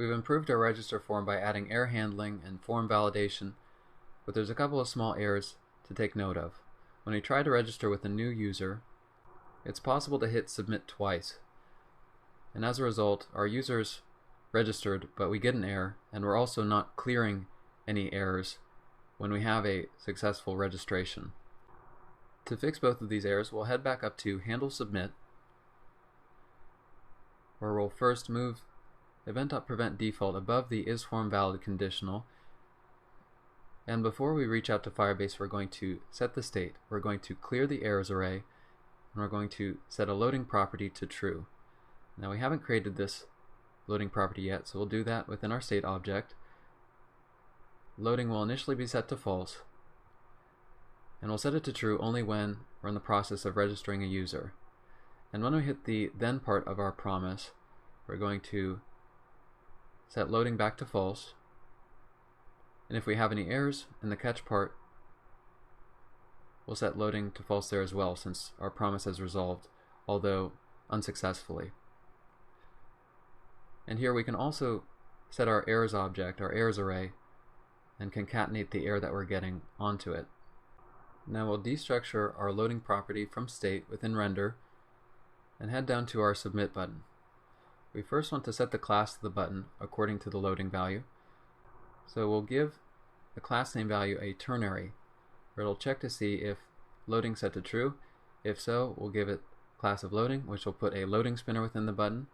We've improved our register form by adding error handling and form validation, but there's a couple of small errors to take note of. When we try to register with a new user, it's possible to hit submit twice, and as a result our user's registered but we get an error, and we're also not clearing any errors when we have a successful registration. To fix both of these errors, we'll head back up to Handle Submit, where we'll first move event.prevent default above the isFormValid conditional, and before we reach out to Firebase, we're going to set the state. We're going to clear the errors array, and we're going to set a loading property to true. Now we haven't created this loading property yet, so we'll do that within our state object. Loading will initially be set to false, and we'll set it to true only when we're in the process of registering a user. And when we hit the then part of our promise, we're going to set loading back to false, and if we have any errors in the catch part, we'll set loading to false there as well, since our promise has resolved, although unsuccessfully. And here we can also set our errors object, our errors array, and concatenate the error that we're getting onto it. Now we'll destructure our loading property from state within render and head down to our submit button. We first want to set the class of the button according to the loading value. So we'll give the class name value a ternary, where it'll check to see if loading set to true. If so, we'll give it class of loading, which will put a loading spinner within the button.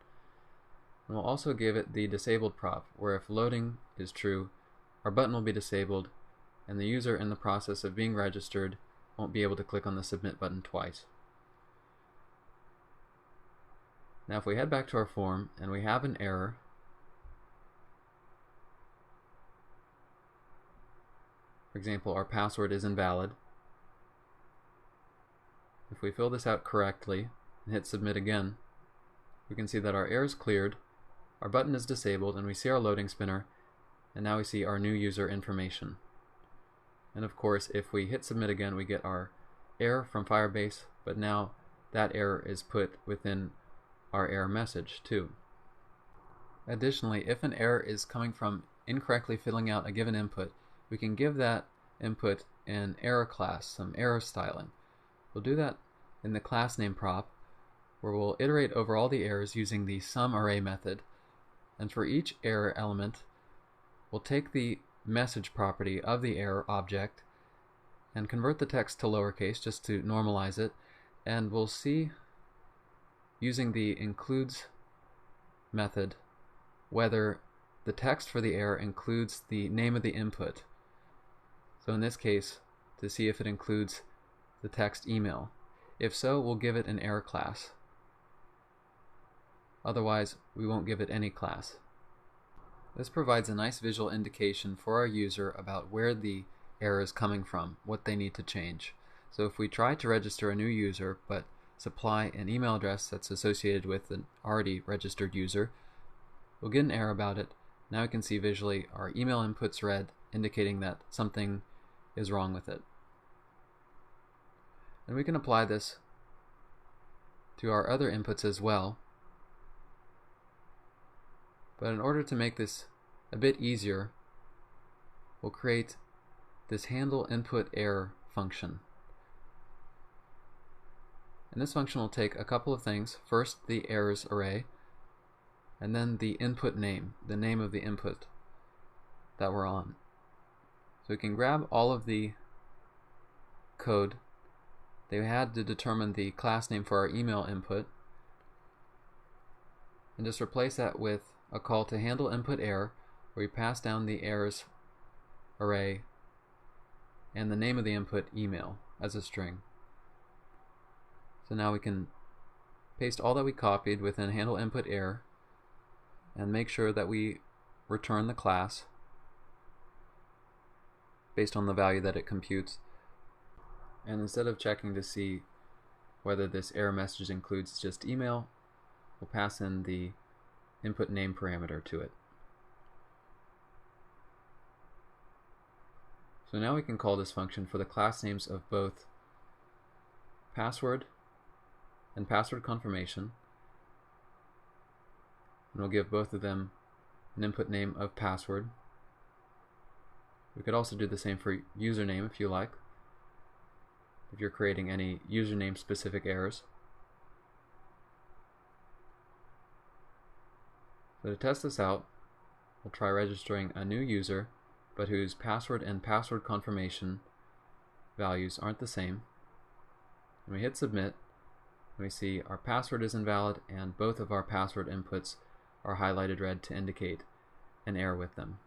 And we'll also give it the disabled prop, where if loading is true, our button will be disabled, and the user in the process of being registered won't be able to click on the submit button twice. Now if we head back to our form and we have an error, for example, our password is invalid, if we fill this out correctly and hit submit again, we can see that our error is cleared, our button is disabled, and we see our loading spinner, and now we see our new user information. And of course, if we hit submit again, we get our error from Firebase, but now that error is put within our error message too. Additionally, if an error is coming from incorrectly filling out a given input, we can give that input an error class, some error styling. We'll do that in the class name prop, where we'll iterate over all the errors using the SumArray method, and for each error element, we'll take the message property of the error object and convert the text to lowercase just to normalize it, and we'll see using the includes method whether the text for the error includes the name of the input. So in this case, to see if it includes the text email. If so, we'll give it an error class. Otherwise, we won't give it any class. This provides a nice visual indication for our user about where the error is coming from, what they need to change. So if we try to register a new user but supply an email address that's associated with an already registered user, we'll get an error about it. Now we can see visually our email input's red, indicating that something is wrong with it. And we can apply this to our other inputs as well. But in order to make this a bit easier, we'll create this handle input error function. And this function will take a couple of things. First, the errors array, and then the input name, the name of the input that we're on. So we can grab all of the code they had to determine the class name for our email input, and just replace that with a call to handle input error, where we pass down the errors array and the name of the input email as a string. So now we can paste all that we copied within handle input error and make sure that we return the class based on the value that it computes. And instead of checking to see whether this error message includes just email, we'll pass in the input name parameter to it. So now we can call this function for the class names of both password and password confirmation, and we'll give both of them an input name of password. We could also do the same for username if you like, if you're creating any username specific errors. So to test this out, we'll try registering a new user, but whose password and password confirmation values aren't the same. And we hit submit, and we see our password is invalid and both of our password inputs are highlighted red to indicate an error with them.